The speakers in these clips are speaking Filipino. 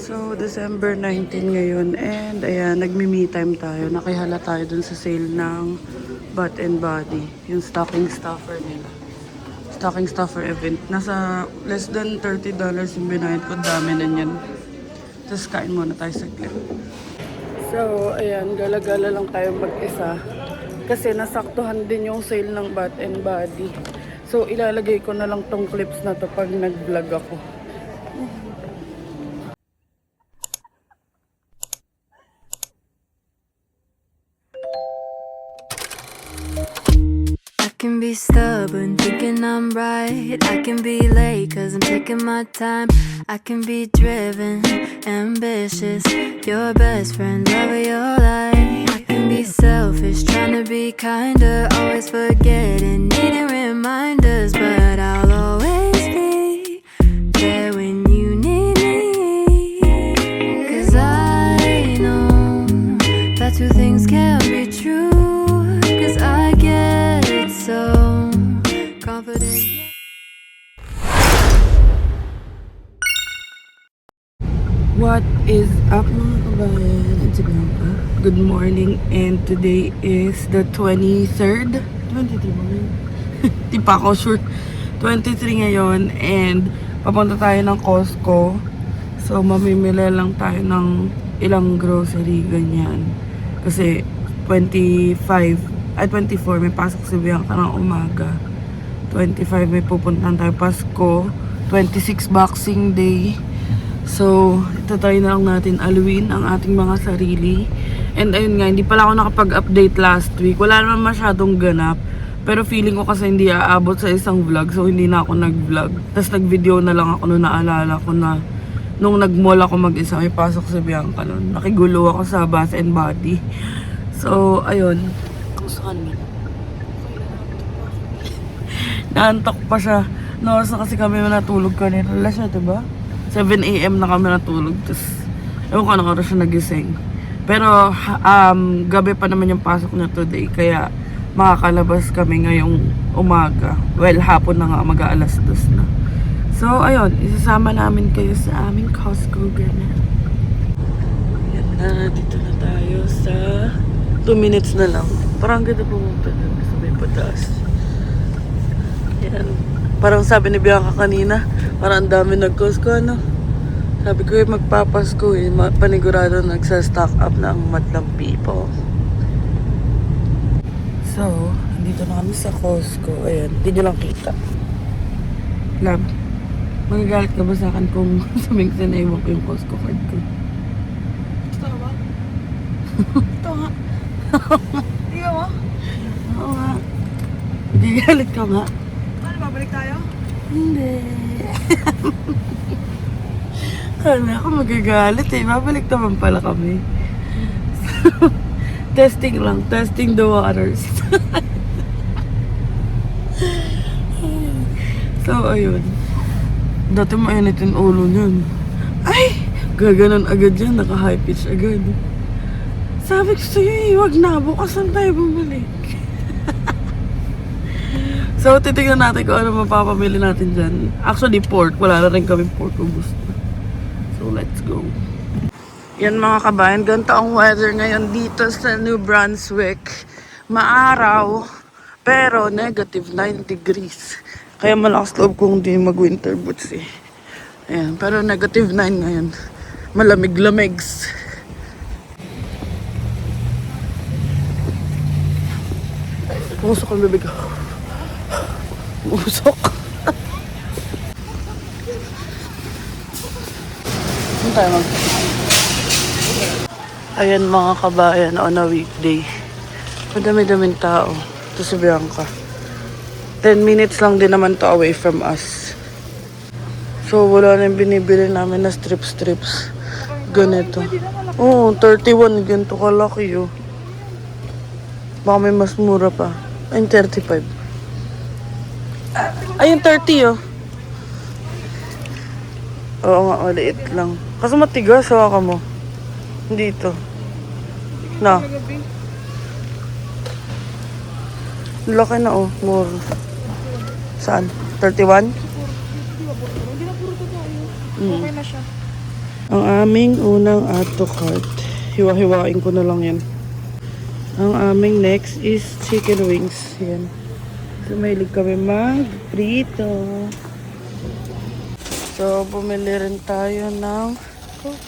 So, December 19 ngayon and ayan, nagmi-me time tayo. Nakihala tayo dun sa sale ng Bath and Body, yung stocking stuffer nila. Stocking stuffer event. Nasa less than $30 yung binayad ko. Dami na yan. Tapos kain muna tayo saglit. So, ayan, gala-gala lang tayo mag-isa. Kasi nasaktuhan din yung sale ng Bath and Body. So, ilalagay ko na lang tong clips na to pag nag-vlog ako. I can be stubborn, thinking I'm right. I can be late, cause I'm taking my time. I can be driven, ambitious, your best friend, love of your life. I can be selfish, trying to be kinder, always forgetting, needing reminders. But I'll always be there when you need me. Cause I know that two things can't be true. Cause I get so confident. What is up mga kabayan? It's Bianca. Good morning and today is the 23rd? 23 ba ngayon? Di pa ako sure. 23 ngayon and papunta tayo ng Costco. So mamimili lang tayo ng ilang grocery ganyan. Kasi 24 may pasok si Bianca ng umaga. 25 may pupuntahan tayo Pasko. 26 Boxing Day. So, ito tayo na lang natin aluin ang ating mga sarili. And ayun nga, hindi pala ako nakapag-update last week. Wala naman masyadong ganap. Pero feeling ko kasi hindi aabot sa isang vlog. So, hindi na ako nag-vlog. Tapos nag-video na lang ako nung naalala ko na nung nag-mall ako mag-isa, may pasok si Bianca nun. Nakigulo ako sa Bath and Body. So, ayun. Gusto ka naman. Naantok pa siya. Noras na kasi kami natulog kanina. Wala siya, diba? 7 AM na kami natulog. Tapos, ewan ko anong oras siya nagising. Pero, gabi pa naman yung pasok niya today. Kaya, makakalabas kami ngayong umaga. Well, hapon na nga, mag-aalas 2 na. So, ayun. Isasama namin kayo sa aming Costco. Ganyan. Yan na. Dito na tayo sa 2 minutes na lang. Parang ganda pumunta dun sa may pataas. Yan. Parang sabi ni Bianca kanina, parang ang dami nag-Costco, ano? Sabi ko magpapasko panigurado nagsa-stock up ng madlang people. So, dito na kami sa Costco. Ayan, hindi nyo lang kita. Love, magagalit ka ba sa akin kung sabihin ko sinaiwan ko yung Costco card ko? Ito ba? Ito nga. Ikaw mo? Oo nga. Hindi galit ka nga. Ano, babalik tayo? Hindi. Kala ako magagalit eh. Babalik naman pala kami. Testing lang. Testing the waters. So, ayun. Dati mainit yung ulo niyan. Ay! Gaganon agad yan. Naka-high pitch agad. Sabi ko sa'yo eh, wag na. Bukas lang tayo bumalik. So, titignan natin kung ano mapapamili natin dyan. Actually, pork. Wala na rin kami pork kung gusto. So, let's go. Yan mga kabayan, ganito ang weather ngayon dito sa New Brunswick. Maaraw, pero negative 9 degrees. Kaya malakas loob kung hindi mag-winter boots eh. Ayan, pero negative 9 ngayon. Malamig-lamigs. Pusok ang bibig ko. Pusok. Saan tayo mag... Ayan mga kabayan on a weekday. Madami-daming tao. Ito si Bianca. 10 minutes lang din naman to away from us. So wala na yung binibili namin na strips. Ganito. Oo, 31. Ganito kalaki oh. Baka may mas mura pa. Ayun, 35. Ayun, 30 oh. Oo nga, maliit lang. Kasi matigas, hawa ka mo. Dito. Na. Laki na oh, more. Saan? 31? Hindi na puro totoo yun. Okay na siya. Ang aming unang add to cart. Hiwa-hiwain ko na lang yan. Ang aming next is chicken wings. Yan. So, mahilig kami mag-prito. So, bumili rin tayo ng Coke.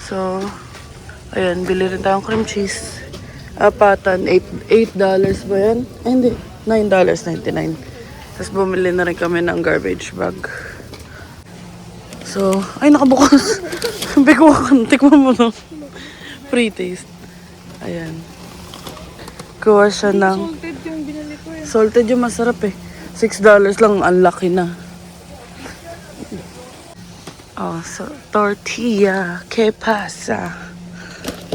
So, ayan, bili rin tayong cream cheese. Apatan, $8 ba yan? Ay, hindi. $9.99. Tapos bumili na rin kami ng garbage bag. So, ay, nakabukas. Bikuhan, tikman mo no. Free taste. Ayan. Kuha siya ng... Salted yung binili ko eh. Salted yung masarap eh. $6 lang, ang laki na. Oh, so, tortilla, que pasa?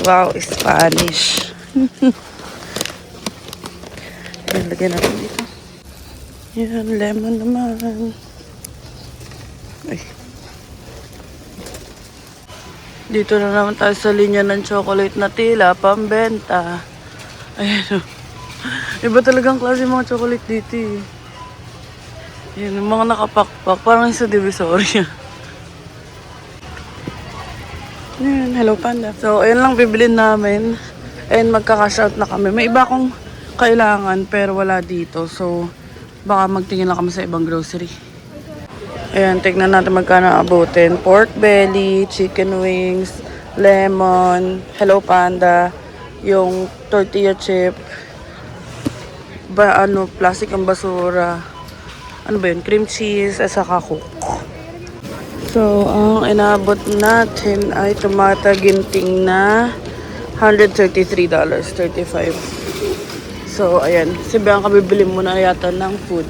Wow, Spanish. Ayan, lagyan natin dito. Yan, lemon naman. Ay. Dito na naman tayo sa linya ng chocolate na tila, pambenta. Ayan o. Iba talagang klase yung mga chocolate dito eh. Yan, yung mga nakapakpak. Parang sa Divisoria. Yan, hello panda. So, ayan lang bibilin namin. And magka-cash out na kami. May iba akong kailangan pero wala dito. So, baka magtingin lang kami sa ibang grocery. Ayan, tignan natin magkano abutin. Pork belly, chicken wings, lemon, hello panda, yung tortilla chip, plastic ang basura. Ano ba yun? Cream cheese, at saka Coke. So, ang inabot natin ay tomata ginting na $133.35. So, ayan. Si Bianca bibili muna yata ng food.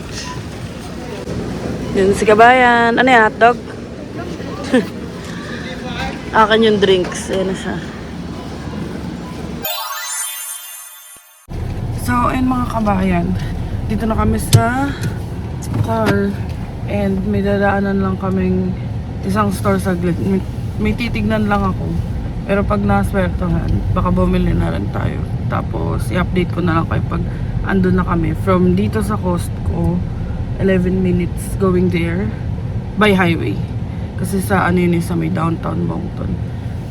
Yun si Kabayan. Ano yan? Hotdog? Akin yung drinks. Ayan na siya. So, ayun mga kabayan. Dito na kami sa car. And may dadaanan lang kaming isang store saglit. May titignan lang ako. Pero pag naswertohan, baka bumili na rin tayo. Tapos, i-update ko na lang kayo pag andun na kami. From dito sa Costco, 11 minutes going there by highway. Kasi sa ano yun, sa may downtown Moncton.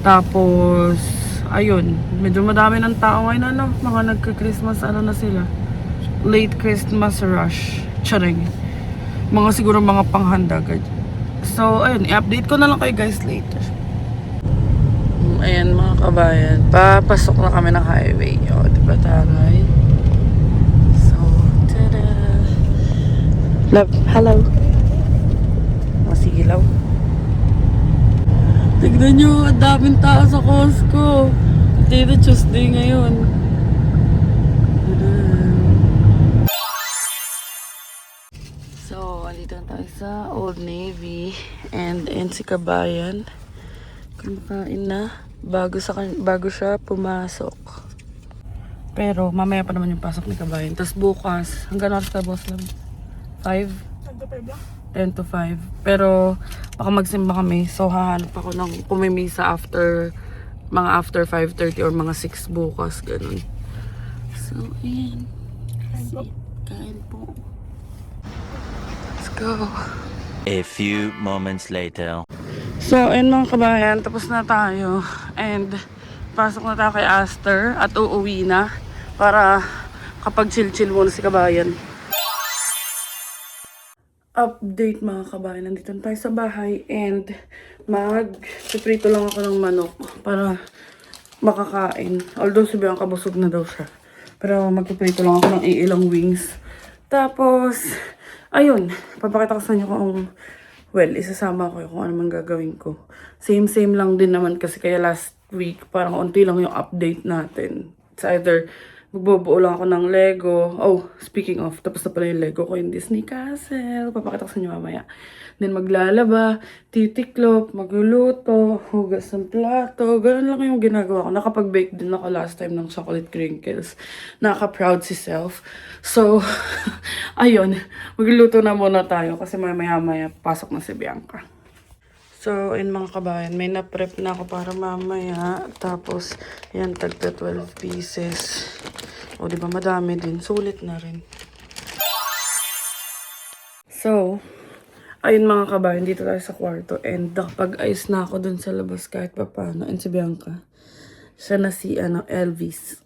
Tapos, ayun, medyo madami ng tao ngayon, ano, mga nagka-Christmas, ano na sila. Late Christmas rush. Charing. Mga siguro mga panghanda. So, ayun, i-update ko na lang kayo guys later. Ayan mga kabayan, papasok na kami ng highway. O, diba taray? So, tada! Love, hello! Masilaw. Tignan nyo, ang daming tao sa Costco. Dito Tuesday ngayon. So, andito na tayo sa Old Navy. And si Kabayan. Kumakain na. Bago siya pumasok. Pero mamaya pa naman yung pasok ni Kabayan. Tapos bukas, hanggang oras ka boss lang? 5? 10 to 5. Pero baka magsimba kami. So hahanap ako ng pumimisa after 5:30 or mga 6 bukas. Ganun. So ayan. Kain po. Let's go. A few moments later. So, ayun mga kabayan, tapos na tayo. And, pasok na tayo kay Aster at uuwi na para kapag chill-chill muna si Kabayan. Update mga kabayan, nandito na tayo sa bahay and mag-prito lang ako ng manok para makakain. Although si Bianca busog na daw siya. Pero mag-prito lang ako ng ilang wings. Tapos, ayun, papakita ko sa inyo kung isasama ko kung ano man gagawin ko. Same lang din naman kasi kaya last week parang unti lang yung update natin. It's either magbubuo lang ako ng Lego. Oh, speaking of, tapos na pala yung Lego ko yung Disney Castle. Papakita ko sa inyo mamaya. Then maglalaba, titiklop, magluluto, hugas ng plato. Ganun lang yung ginagawa ko. Nakapag-bake din ako last time ng chocolate crinkles. Nakaka-proud si self. So, ayun. Magluluto na muna tayo kasi maya-maya pasok na si Bianca. So, in mga kabayan, may na-prep na ako para mamaya. Tapos, yan, tagta 12 pieces. O, diba, madami din. Sulit na rin. So, Ayun mga kabayan, dito tayo sa kwarto. And nakapag-ayos na ako dun sa labas kahit pa paano. And si Bianca, siya na si Elvis.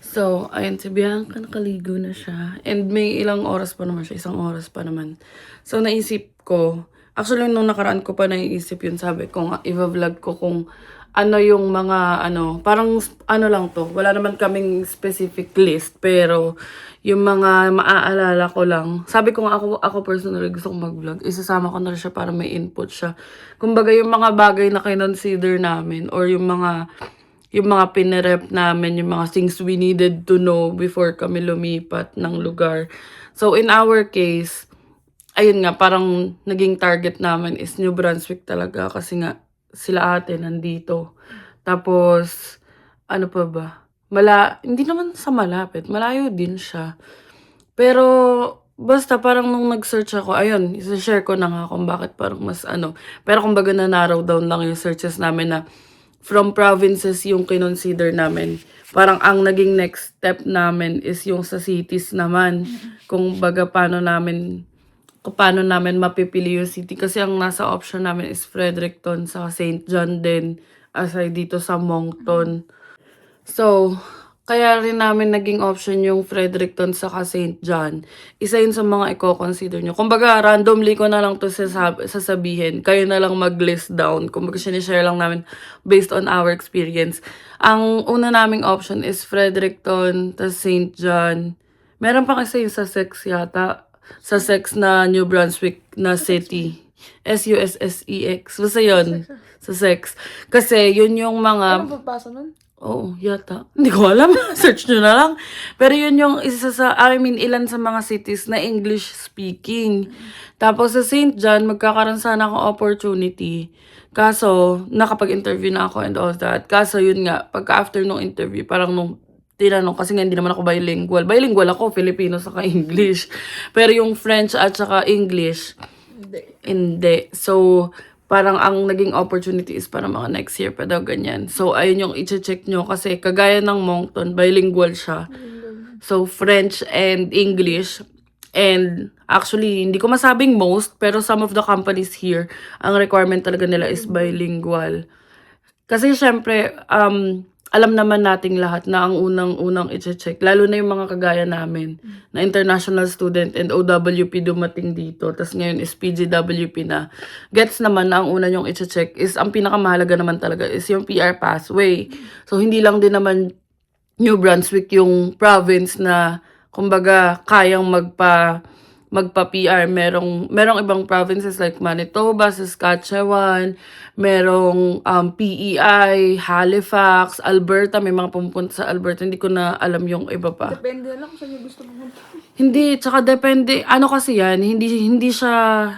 So, ayun, si Bianca, nakaligo na siya. And may ilang oras pa naman siya, 1 oras pa naman. So, naisip ko, actually, nung nakaraan ko pa naiisip yun, sabi ko nga, i-vlog ko kung ano yung mga, parang ano lang to, wala naman kaming specific list, pero yung mga maaalala ko lang. Sabi ko nga, ako personally gusto kong mag-vlog, isasama ko na rin siya para may input siya. Kumbaga, yung mga bagay na kinonsider namin, or yung mga pinirep namin, yung mga things we needed to know before kami lumipat ng lugar. So, in our case, ayun nga, parang naging target namin is New Brunswick talaga kasi nga sila ate nandito. Tapos, ano pa ba? Hindi naman sa malapit, malayo din siya. Pero, basta parang nung nag-search ako, ayun, isa-share ko na nga kung bakit parang mas Pero kumbaga na narrow down lang yung searches namin na from provinces yung kinonsider namin. Parang ang naging next step namin is yung sa cities naman. Kung baga paano namin mapipili yung city. Kasi ang nasa option namin is Fredericton sa St. John din. Aside dito sa Moncton. So, kaya rin namin naging option yung Fredericton sa St. John. Isa yun sa mga i-consider nyo. Kumbaga, randomly ko na lang to sasabihin. Kayo na lang mag-list down. Kumbaga, sinishare lang namin based on our experience. Ang una naming option is Fredericton, tas St. John. Meron pa kasi yung sa Sex yata. Sa Sex na New Brunswick na city. SUSSEX. Basta yun. Sa Sex. Kasi yun yung mga... Anong pagpasa nun? Oo, yata. Hindi ko alam. Search nyo na lang. Pero yun yung ilan sa mga cities na English speaking. Tapos sa St. John, magkakaroon sana akong opportunity. Kaso, nakapag-interview na ako and all that. Kaso yun nga, pagka-after nung interview, parang nung tinanong, kasi nga hindi naman ako bilingual. Bilingual ako, Filipino saka English. Pero yung French at saka English, hindi. So, parang ang naging opportunity is para mga next year pa daw ganyan. So, ayun yung i-check nyo kasi kagaya ng Moncton, bilingual siya. So, French and English. And actually, hindi ko masabing most, pero some of the companies here, ang requirement talaga nila is bilingual. Kasi syempre, alam naman nating lahat na ang unang i-check, lalo na yung mga kagaya namin, na international student and OWP dumating dito, tas ngayon is PGWP na. Gets naman na ang una yung i-check is, ang pinakamahalaga naman talaga is yung PR pathway. So, hindi lang din naman New Brunswick yung province na, kumbaga, kayang magpa-PR. Merong ibang provinces like Manitoba, Saskatchewan, merong PEI, Halifax, Alberta. May mga pumupunta sa Alberta. Hindi ko na alam yung iba pa. Depende lang kung saan yung gusto pumunta. Hindi, tsaka depende. Ano kasi yan, hindi siya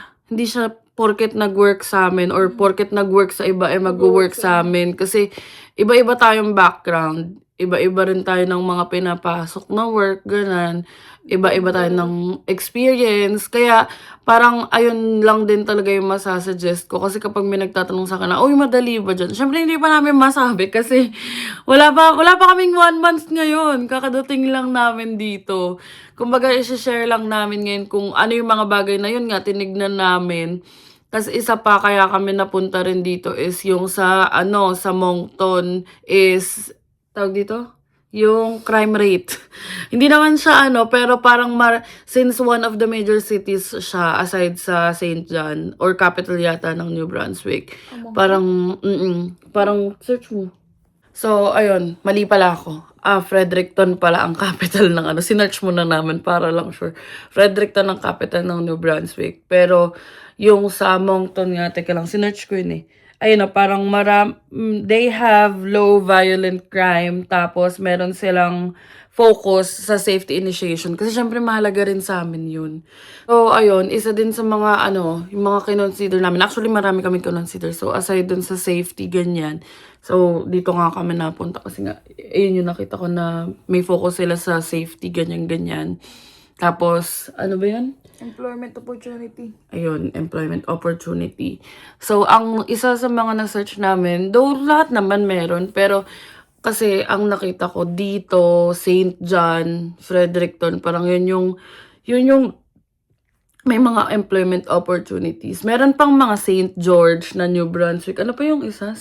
porket nag-work sa amin or porket nag-work sa iba ay mag-work sa amin. Kasi iba-iba tayong background. Iba-iba rin tayo ng mga pinapasok na work, ganun. Iba-iba tayo ng experience. Kaya, parang ayun lang din talaga yung masasuggest ko. Kasi kapag may nagtatanong sa akin na, uy, madali ba dyan? Siyempre, hindi pa namin masabi kasi wala pa kaming 1 month ngayon. Kakadating lang namin dito. Kumbaga, i-share lang namin ngayon kung ano yung mga bagay na yun nga, tinignan namin. Tapos isa pa kaya kami napunta rin dito is yung sa Moncton is, tawag dito? Yung crime rate. Hindi naman siya pero parang since one of the major cities siya aside sa St. John or capital yata ng New Brunswick. Parang search mo. So, ayun, mali pala ako. Fredericton pala ang capital ng sinearch muna namin para lang sure. Fredericton ang capital ng New Brunswick. Pero, yung sa Moncton nga, teka lang, sinearch ko yun eh. Ayun parang they have low violent crime, tapos meron silang focus sa safety initiation. Kasi syempre mahalaga rin sa amin yun. So, ayun, isa din sa mga yung mga kinonsider namin. Actually, marami kami kinonsider. So, aside dun sa safety, ganyan. So, dito nga kami napunta kasi nga, ayun yung nakita ko na may focus sila sa safety, ganyan-ganyan. Tapos, ano ba yan? Employment opportunity. Ayun, employment opportunity. So, ang isa sa mga na-search namin, though lahat naman meron, pero kasi ang nakita ko dito, St. John, Fredericton, parang yun yung may mga employment opportunities. Meron pang mga St. George na New Brunswick. Ano pa yung isa?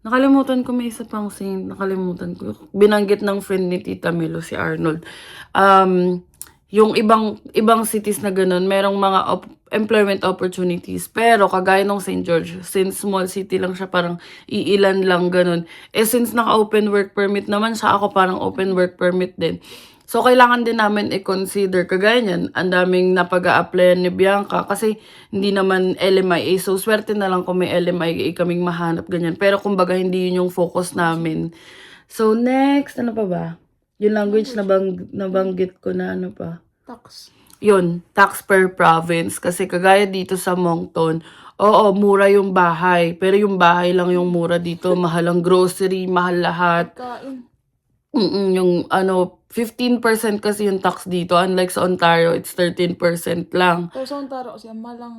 Nakalimutan ko, may isa pang Saint. Nakalimutan ko. Binanggit ng friend ni Tita Melo, si Arnold. Yung ibang cities na ganun, merong mga employment opportunities. Pero kagaya ng St. George, since small city lang siya, parang iilan lang ganun. Since naka-open work permit naman siya, ako parang open work permit din. So, kailangan din namin i-consider. Kagaya niyan, ang daming napag-a-applyan ni Bianca kasi hindi naman LMIA. So, swerte na lang kung may LMIA kaming mahanap, ganyan. Pero, kumbaga, hindi yun yung focus namin. So, next, ano pa ba? Yung language nabanggit ko na ano pa. Tax. Yun, tax per province. Kasi kagaya dito sa Moncton, oo, mura yung bahay. Pero yung bahay lang yung mura dito. Mahal ang grocery, mahal lahat. Kain. Yung 15% kasi yung tax dito. Unlike sa Ontario, it's 13% lang. Pero sa Ontario kasi ang malang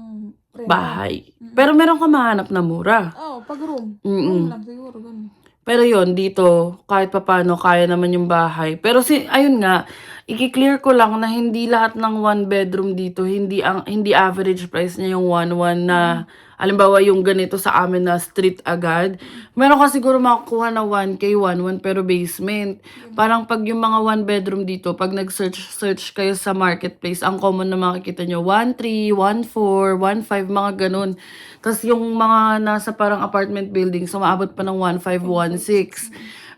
renta. Bahay. Pero meron ka mahanap na mura. Oo, pag room. Room lang siguro, ganun. Pero yon dito, kahit papano, kaya naman yung bahay. Pero ayun nga, i-clear ko lang na hindi lahat ng one bedroom dito, hindi average price niya yung 1.1 na, alimbawa yung ganito sa amin na street agad. Meron ka siguro makakuha na 1K, 1.1 pero basement. Parang pag yung mga one bedroom dito, pag nag-search kayo sa marketplace, ang common na makikita nyo, 1.3, 1.4, 1.5, mga ganun. Tapos yung mga nasa parang apartment building, sumaabot pa ng 1.5, 1.6.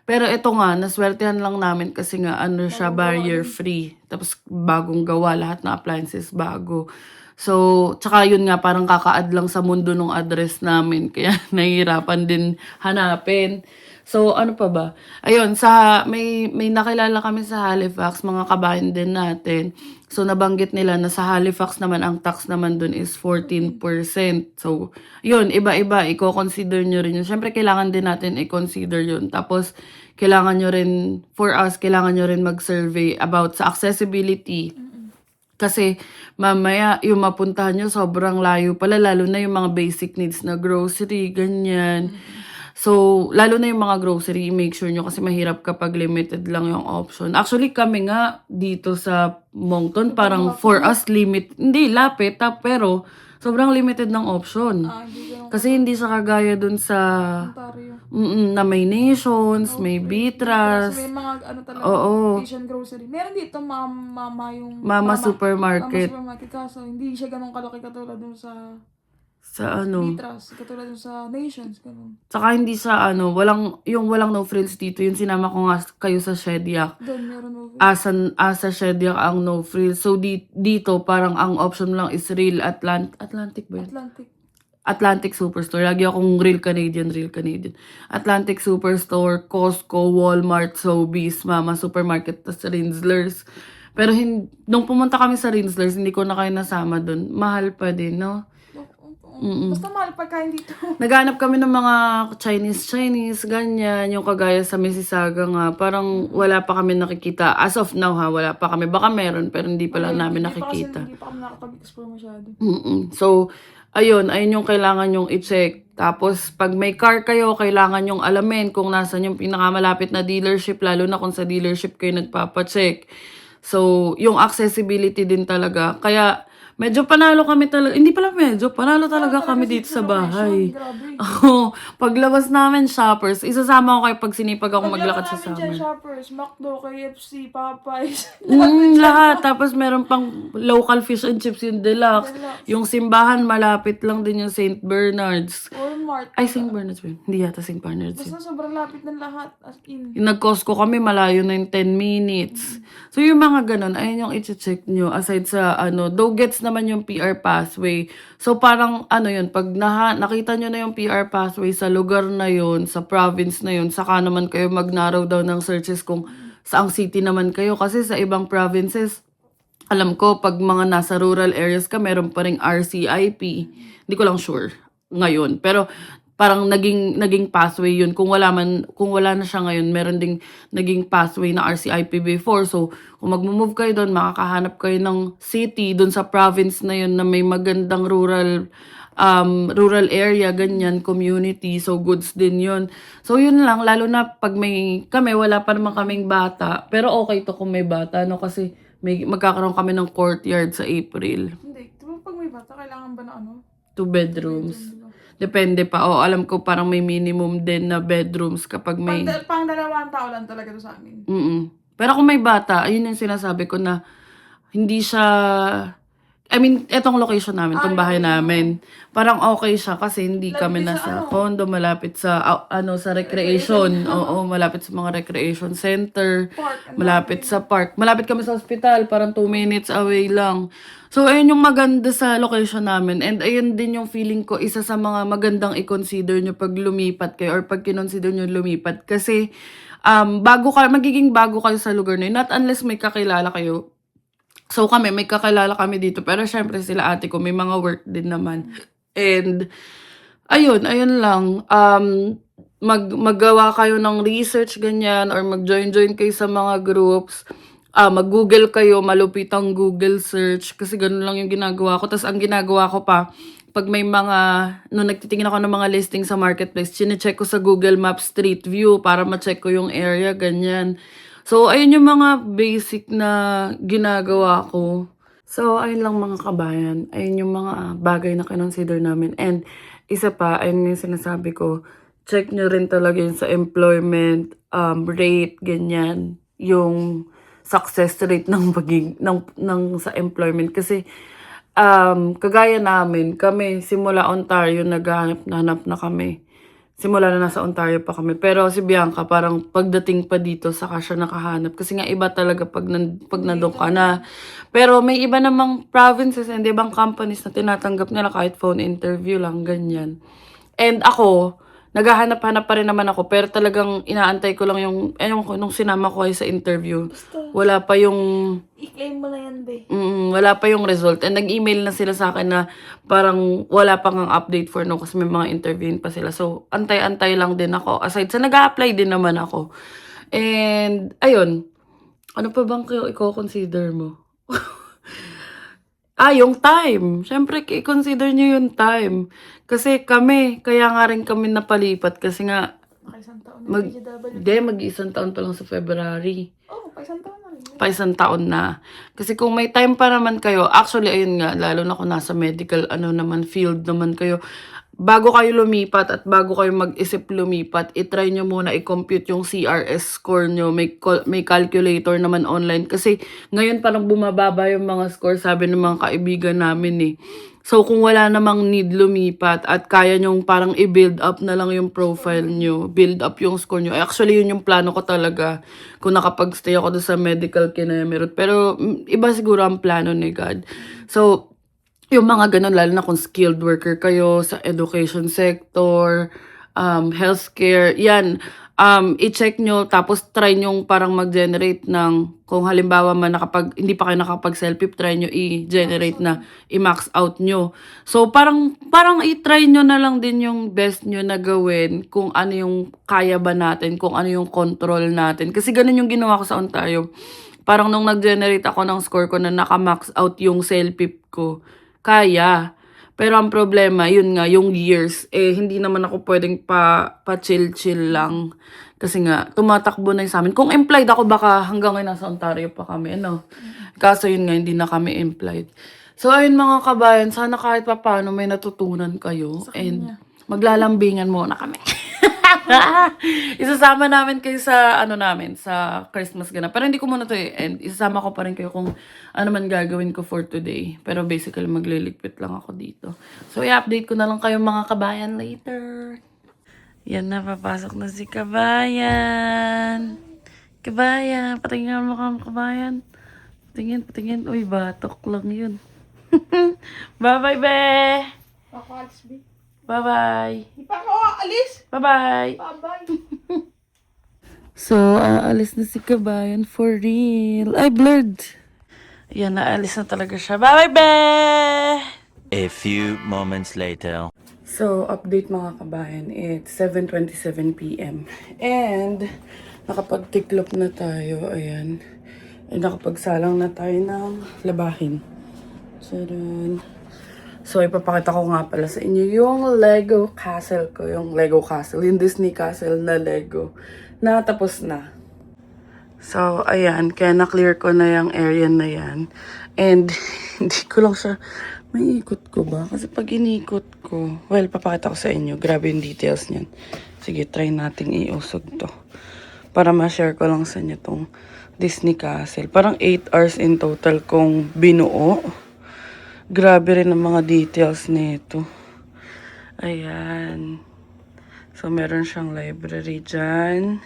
Pero ito nga, naswertehan lang namin kasi nga siya barrier free. Tapos bagong gawa, lahat ng appliances bago. So, tsaka yun nga, parang kaka-add lang sa mundo ng address namin. Kaya nahihirapan din hanapin. So, ano pa ba? Ayun, may nakilala kami sa Halifax, mga kabayan din natin. So, nabanggit nila na sa Halifax naman, ang tax naman dun is 14%. So, yun, iba-iba, i-consider nyo rin yun. Siyempre, kailangan din natin i-consider yun. Tapos, kailangan nyo rin, for us, kailangan nyo rin mag-survey about sa accessibility. Kasi, mamaya, yung mapuntahan nyo, sobrang layo pala, lalo na yung mga basic needs na grocery, ganyan. So, lalo na yung mga grocery, make sure nyo kasi mahirap kapag limited lang yung option. Actually, kami nga dito sa Moncton, parang for us hindi lapit, pero sobrang limited ng option. Hindi ganun. Kasi hindi siya kagaya dun sa Ontario. na may Nations, may Bitras, May mga talaga, Oo. Asian grocery. Meron dito mama yung... Mama Supermarket. Mama supermarket. Kaso hindi siya ganun kalaki katulad dun sa Sa Bitras. Katulad dun sa Nations. Ganun. Saka hindi sa walang no frills dito. Yung sinama ko nga kayo sa Shediac. Doon meron mo. Asa Shediac ang no frills. So dito parang ang option lang is Real Atlantic ba yun? Atlantic Superstore. Lagi akong Real Canadian. Atlantic Superstore, Costco, Walmart, Sobeys, Mama Supermarket, tas Rinslers. Pero nung pumunta kami sa Rinslers, hindi ko na kayo nasama dun. Mahal pa din, no? Basta mahal pagkain dito. Naghanap kami ng mga Chinese, ganyan. Yung kagaya sa Mississauga nga. Parang wala pa kami nakikita. As of now wala pa kami. Baka meron, pero hindi pa lang namin nakikita. Hindi pa kami nakapag-explore masyado. So, ayun yung kailangan yung i-check. Tapos, pag may car kayo, kailangan yung alamin kung nasan yung pinakamalapit na dealership, lalo na kung sa dealership kayo nagpapacheck. So, yung accessibility din talaga. Kaya, medyo panalo kami talaga. Hindi pala medyo, panalo talaga kami dito sa bahay. Ako, paglabas namin shoppers, isasama ko kayo pag sinipag ako maglakad sa summer. Shoppers, McDo, KFC, Popeyes. Lahat. Tapos meron pang local fish and chips yung deluxe. Yung simbahan, malapit lang din yung St. Bernard's. Walmart. Ay, St. Bernard's ba yun? Hindi yata St. Bernard's yun. Basta sobrang lapit ng lahat. As in. Yung nag-Costco kami, malayo na yung 10 minutes. So, yung mga ganun, ayun yung i-check nyo. Aside sa, though gets naman yung PR pathway. So, parang, yun, pag nakita nyo na yung PR pathway sa lugar na yun, sa province na yun, saka naman kayo mag-narrow down ng searches kung saang city naman kayo. Kasi sa ibang provinces, alam ko, pag mga nasa rural areas ka, meron pa ring RCIP. Hindi ko lang sure ngayon. Pero, parang naging pathway yun. Kung wala na siya ngayon, meron ding naging pathway na RCIP before. So, kung mag-move kayo doon, makakahanap kayo ng city doon sa province na yun na may magandang rural area, ganyan, community. So, goods din yun. So, yun lang. Lalo na pag kami, wala pa naman kaming bata. Pero okay to kung may bata, no? Kasi magkakaroon kami ng courtyard sa April. Hindi. Di ba pag may bata, kailangan ba na ano? 2 bedrooms. Di ba? Depende pa. O, alam ko parang may minimum din na bedrooms kapag may... Pang dalawang tao lang talaga to sa amin. Pero kung may bata, ayun yung sinasabi ko na hindi siya... I mean, etong location namin, itong bahay namin, parang okay siya kasi hindi kami Malapit sa nasa condo, malapit sa sa recreation. Oo, malapit sa mga recreation center, Park. malapit sa park. Malapit kami sa hospital, parang 2 minutes away lang. So, ayun yung maganda sa location namin. And ayun din yung feeling ko, isa sa mga magandang i-consider nyo pag lumipat kayo or pag kinonsider nyo lumipat. Kasi, magiging bago kayo sa lugar na yun. Not unless may kakilala kayo. So kami, may kakilala kami dito. Pero syempre sila ate ko, may mga work din naman. And, ayun lang. Maggawa kayo ng research, ganyan, or mag-join kayo sa mga groups. Mag-google kayo, malupit ang Google search. Kasi ganun lang yung ginagawa ko. Tapos ang ginagawa ko pa, pag may mga, nung nagtitingin ako ng mga listing sa marketplace, chinecheck ko sa Google Maps Street View para ma-check ko yung area, ganyan. So, ayun yung mga basic na ginagawa ko. So, ayun lang mga kabayan. Ayun yung mga bagay na kinonsider namin. And, isa pa, ayun yung sinasabi ko, check nyo rin talaga yun sa employment rate, ganyan. Yung success rate ng sa employment. Kasi, kagaya namin, kami, simula Ontario, naghahanap na kami. Simula na nasa Ontario pa kami. Pero si Bianca, parang pagdating pa dito, saka siya nakahanap. Kasi nga iba talaga pag nandun ka na. Pero may iba namang provinces and ibang companies na tinatanggap nila kahit phone interview lang, ganyan. And ako, naghahanap-hanap pa rin naman ako. Pero talagang inaantay ko lang yung, nung sinama ko kayo sa interview. Wala pa yung... I-claim mo na yan, be. wala pa yung result. And nag-email na sila sa akin na parang wala pang ang update for no kasi may mga interviewin pa sila. So, antay-antay lang din ako. Aside sa nag-a-apply din naman ako. And, ayun. Ano pa bang i-consider mo? Yung time. Siyempre, i-consider nyo yung time. Kasi kami, kaya nga rin kami napalipat. Kasi nga, Isang taon na PGW. mag-isang taon pa lang sa February. Isang taon na rin. Pa isang taon na. Kasi kung may time pa naman kayo, actually, ayun nga, lalo na kung nasa medical, field naman kayo, bago kayo lumipat at bago kayo mag-isip lumipat, itry nyo muna i-compute yung CRS score nyo. May calculator naman online. Kasi ngayon parang bumababa yung mga score, sabi ng mga kaibigan namin eh. So, kung wala namang need lumipat at kaya nyong parang i-build up na lang yung profile nyo, build up yung score nyo. Actually, yun yung plano ko talaga kung nakapag-stay ako doon sa medical kinemerut. Pero, iba siguro ang plano ni God. So, yung mga ganun, lalo na kung skilled worker kayo sa education sector, healthcare, yan. I-check nyo, tapos try nyo parang mag-generate ng, kung halimbawa man hindi pa kayo nakapag-self-pip, try nyo i-generate na, i-max out nyo. So, parang i-try nyo na lang din yung best nyo na gawin, kung ano yung kaya ba natin, kung ano yung control natin. Kasi ganun yung ginawa ko sa Ontario. Parang nung nag-generate ako ng score ko na naka-max out yung self-pip ko, kaya. Pero ang problema, yun nga, yung years, hindi naman ako pwedeng pa-chill-chill lang. Kasi nga, tumatakbo na yung sa amin. Kung employed ako, baka hanggang ngayon nasa Ontario pa kami, Kaso yun nga, hindi na kami employed. So, ayun mga kabayan, sana kahit pa paano may natutunan kayo. And maglalambingan muna kami. Isasama namin kayo sa sa Christmas ganap. Pero hindi ko muna to and isasama ko pa rin kayo kung ano man gagawin ko for today. Pero basically magliligpit lang ako dito. So i-update ko na lang kayo mga kabayan later. Yan na, papasok na si kabayan. Kabayan, patingin mo ka kabayan. Patingin. Uy, batok lang yun. Bye-bye, be! Ako, alis, be. Bye-bye. Di pa ako aalis. Bye-bye. Bye-bye. So, aalis na si kabayan for real. Ay, blurred. Yan, naalis na talaga siya. Bye-bye, be! A few moments later. So, update mga kabayan. It's 7:27 p.m. And, nakapagtiklop na tayo. Ayan. And nakapagsalang na tayo ng labahin. Tcharan. So, ipapakita ko nga pala sa inyo yung Lego castle ko. Yung Lego castle. Yung Disney castle na Lego. Natapos na. So, ayan. Kaya na-clear ko na yung area na yan. And, hindi ko lang siya... May ikot ko ba? Kasi pag inikot ko... Well, papakita ko sa inyo. Grabe yung details niyan. Sige, try nating iusog to. Para ma-share ko lang sa inyo tong Disney Castle. Parang 8 hours in total kong binuo. Grabe rin ang mga details nito. Ayan. So, meron siyang library dyan.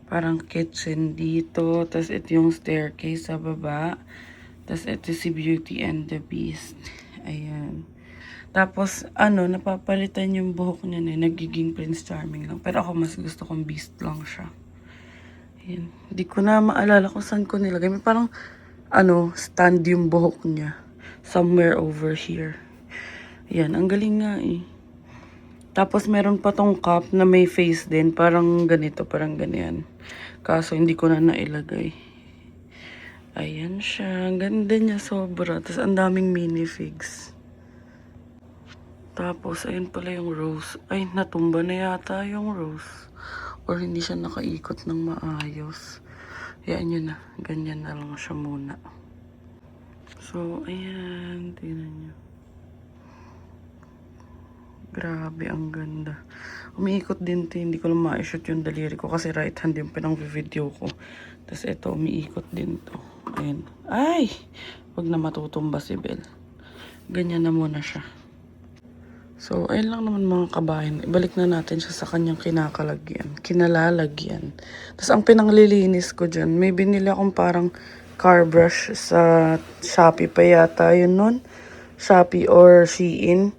Parang kitchen dito. Tapos, ito yung staircase sa baba. Tapos, ito si Beauty and the Beast. Ayan. Tapos, napapalitan yung buhok niya na nagiging Prince Charming lang. Pero ako, mas gusto kong Beast lang siya. Ayan. Hindi ko na maalala kung saan ko nilagay. May parang, stand yung buhok niya. Somewhere over here. Ayan. Ang galing nga eh. Tapos, meron pa tong cup na may face din. Parang ganito, parang ganyan. Kaso, hindi ko na nailagay. Ayan siya. Ang ganda niya sobra. Tapos, ang daming minifigs. Tapos, ayun pala yung rose. Ay, natumba na yata yung rose. Or hindi siya nakaikot ng maayos. Ayan yun na. Ganyan na lang siya muna. So, ayan. Tingnan niyo. Grabe, ang ganda. Umiikot din ito. Hindi ko lang ma-shoot yung daliri ko kasi right hand yung pinang-video ko. Tapos ito, umiikot din to. Ayan. Ay! Huwag na matutumba si Belle. Ganyan na muna siya. So, ayun lang naman mga kabayan. Ibalik na natin siya sa kanyang kinalalagyan. Tapos ang pinanglilinis ko dyan, may binili akong parang car brush sa Shopee pa yata yun nun. Shopee or Shein.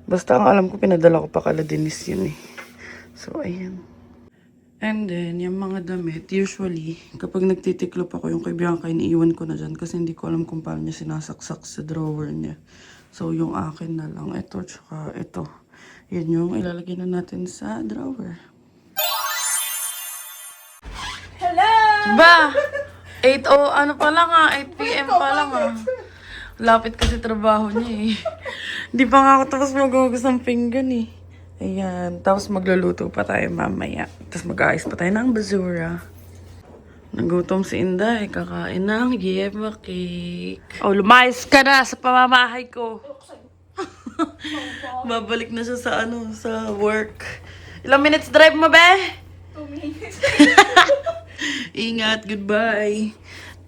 Basta ang alam ko, pinadala ko pa kala Denise yun eh. So, ayan. And then, yung mga damit, usually, kapag nagtitiklop ako, yung kay Bianca, iniiwan ko na dyan kasi hindi ko alam kung paano niya sinasaksak sa drawer niya. So, yung akin na lang, ito, tsaka ito. Yan yung ilalagay na natin sa drawer. Hello! Ba! 8 p.m. pa lang ah. Lapit kasi trabaho niya eh. Hindi pa nga ako tapos maghugas ng pinggan eh. Ayan. Tapos magluluto pa tayo mamaya. Tapos mag-aayos pa tayo ng basura. Nagutom si Inday. Kakain ng yema cake. Oh, lumayas ka na sa pamamahay ko. Babalik na siya sa sa work. Ilang minutes drive mo, be? 2 minutes. Ingat, goodbye.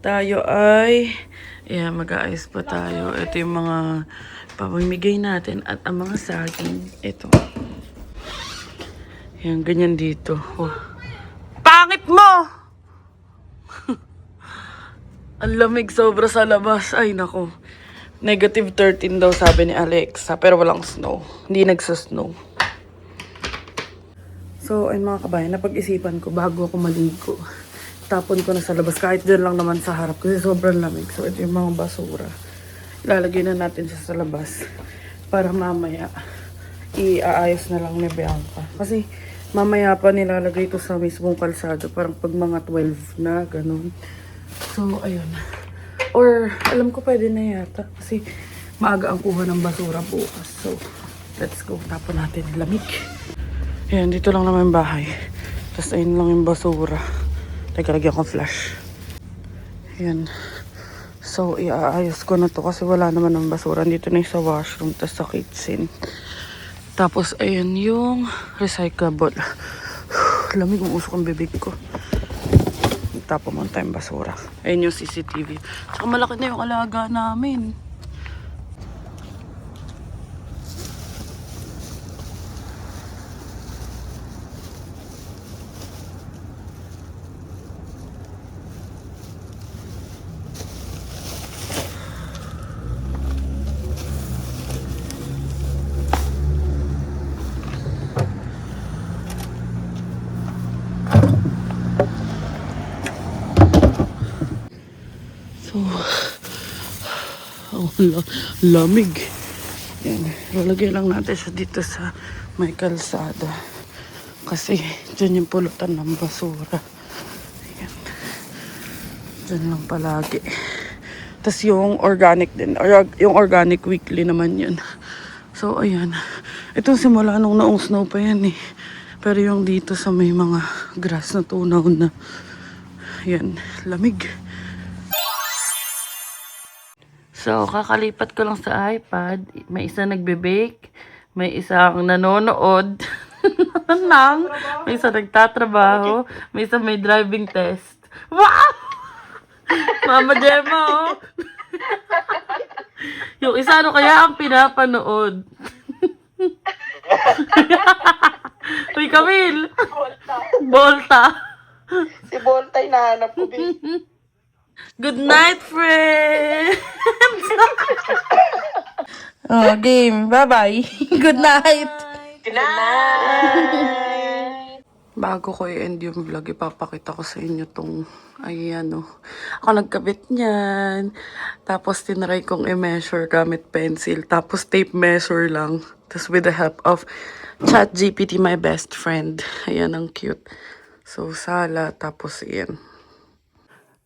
Tayo ay... Ayan, mag-aayos pa tayo. Ito yung mga pamimigay natin at ang mga saging. Ito. Ayan, ganyan dito. Oh. Pangit mo! Ang lamig sobra sa labas. Ay, nako. -13 daw sabi ni Alexa. Pero walang snow. Hindi nagsasnow. So, ay mga kabayan, napag-isipan ko bago ako maligo. Tapon ko na sa labas. Kahit dyan lang naman sa harap kasi sobrang lamig. So, ito yung mga basura. Ilalagay na natin siya sa labas. Para mamaya, iaayos na lang ni Bianca. Kasi, mamaya pa nilalagay ko sa mismong kalsado. Parang pag mga 12 na, ganun. So, ayun. Or, alam ko pwede na yata. Kasi, maaga ang kuha ng basura bukas. So, let's go. Tapon natin. Lamig. Ayan, dito lang naman yung bahay. Tapos, ayun lang yung basura. Teka, lagyan ko flash. Ayan. So, iaayos ko na to kasi wala naman ng basura. Dito na yung sa washroom, tas sa kitchen. Tapos, ayan yung recyclable. Lamig, umusok ang bibig ko. Tapos mo tayong basura. Ayan yung CCTV. Tsaka malaki na yung alaga namin. Oh, lamig. Yan. Lalagay lang natin siya dito sa may kalsada. Kasi dyan yung pulutan ng basura. Yan. Dyan lang palagi. Tapos yung organic din. Yung organic weekly naman yun. So, ayan. Ito simula nung naong snow pa yan eh. Pero yung dito sa may mga grass na tunaw na. Ayan, lamig. So, kakalipat ko lang sa iPad. May isa nagbe-bake. May isang nanonood. May isa nagtatrabaho. May isa may driving test. Wow! Mama Gemma, oh. Yung isa ano kaya ang pinapanood? Uy, Camille! Volta! Si Volta hinahanap ko, babe. Good night, friends! Oh, game. Bye-bye. Good night. Good night! Bago ko i-end yung vlog, ipapakita ko sa inyo tong, ayan o. Ako nagkabit niyan. Tapos tinry kong i-measure gamit pencil. Tapos tape measure lang. Tapos with the help of ChatGPT, my best friend. Ayan, ang cute. So, sala. Tapos, ayan.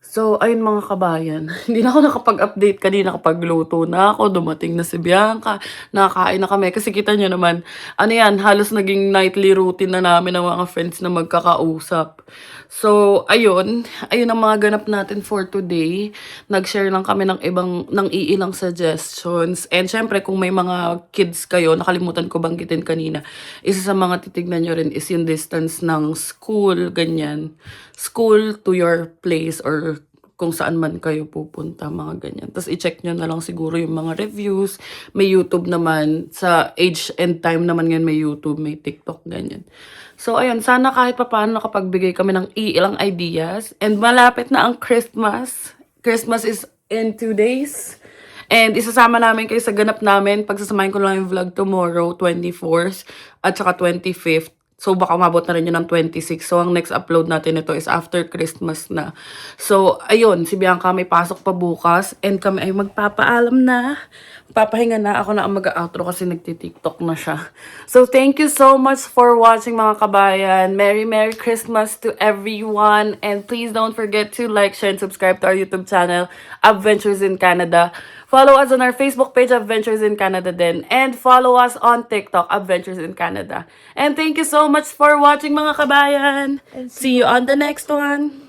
So, ayun mga kabayan, hindi na ako nakapag-update kanina kapag luto na ako, dumating na si Bianca, nakakain na kami. Kasi kita nyo naman, ano yan, halos naging nightly routine na namin ng mga friends na magkakausap. So, ayun ang mga ganap natin for today. Nag-share lang kami ng iilang suggestions. And syempre, kung may mga kids kayo, nakalimutan ko banggitin kanina, isa sa mga titignan nyo rin is yung distance ng school, ganyan. School to your place or kung saan man kayo pupunta, mga ganyan. Tapos i-check nyo na lang siguro yung mga reviews. May YouTube naman. Sa age and time naman ngayon may YouTube, may TikTok, ganyan. So, ayun. Sana kahit papaano nakapagbigay kami ng ilang ideas. And malapit na ang Christmas. Christmas is in 2 days. And isasama namin kayo sa ganap namin. Pagsasamahin ko lang yung vlog tomorrow, 24th, at saka 25th. So, baka umabot na rin yun ng 26. So, ang next upload natin ito is after Christmas na. So, ayun, si Bianca may pasok pa bukas. And kami ay magpapaalam na. Papahinga na. Ako na ang mag-outro kasi nagti-TikTok na siya. So, thank you so much for watching mga kabayan. Merry Christmas to everyone. And please don't forget to like, share, and subscribe to our YouTube channel, Adventures in Canada. Follow us on our Facebook page, Adventures in Canada din. And follow us on TikTok, Adventures in Canada. And thank you so much for watching mga kabayan. See you on the next one.